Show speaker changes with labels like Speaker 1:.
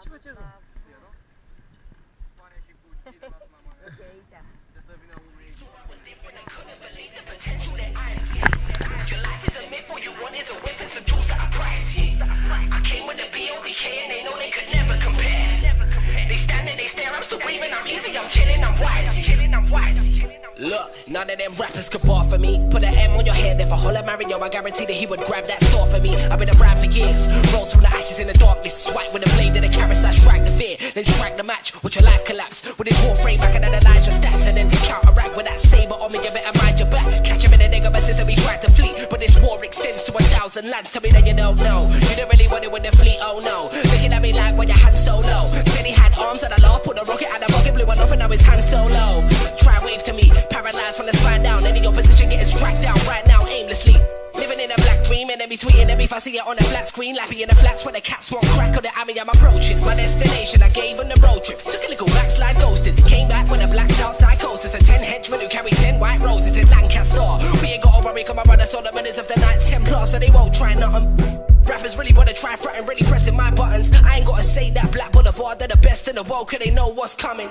Speaker 1: Ce faceți, mă? Bane și bucii de la mama mea.
Speaker 2: Ok, aici.
Speaker 1: De să vină unul aici.
Speaker 3: Your life is a myth, all you want is a whip and some jewels that are pricey. I came with a B.O.B.K and they know they could never compare. They stand and they stare, I'm still breathing, I'm easy, I'm chilling, I'm wisey. Look, none of them rappers could bar for me. Put an M on your head, if I holler Mario, I guarantee that he would grab that store for me. I've been around for years, rose from the ashes in the darkness. Swipe with a blade of the carrots, I strike the fear. Then strike the match, watch your life collapse. With his war frame back and then Elijah stats. And then counteract with that saber on me, you better mind your back. Catch him in a nigga, my system, he tried to flee. But this war extends to 1,000 lands. Tell me that you don't know, you don't really want it with the fleet, oh no. Looking at me like when your hand's so low. Said he had arms and I laugh, put a rocket and the rocket blew one off and now his hand's so low. Try wave to me, paralyzed from the spine down. Any opposition getting struck down right now aimlessly. Living in a black dream, enemies tweeting at me if I see it on a flat screen. Lappy in the flats where the cats won't crack on the army I'm approaching. My destination, I gave on the road trip. Took a little backslide, ghosted. Came back with a blacked out psychosis. And 10 henchmen who carry 10 white roses in Lancaster. We ain't gotta worry, cause my brother saw the minutes of the Knights Templar, so they won't try nothing. Rappers really wanna try frontin', really pressing my buttons. I ain't gotta say that Black Boulevard, they're the best in the world, cause they know what's coming.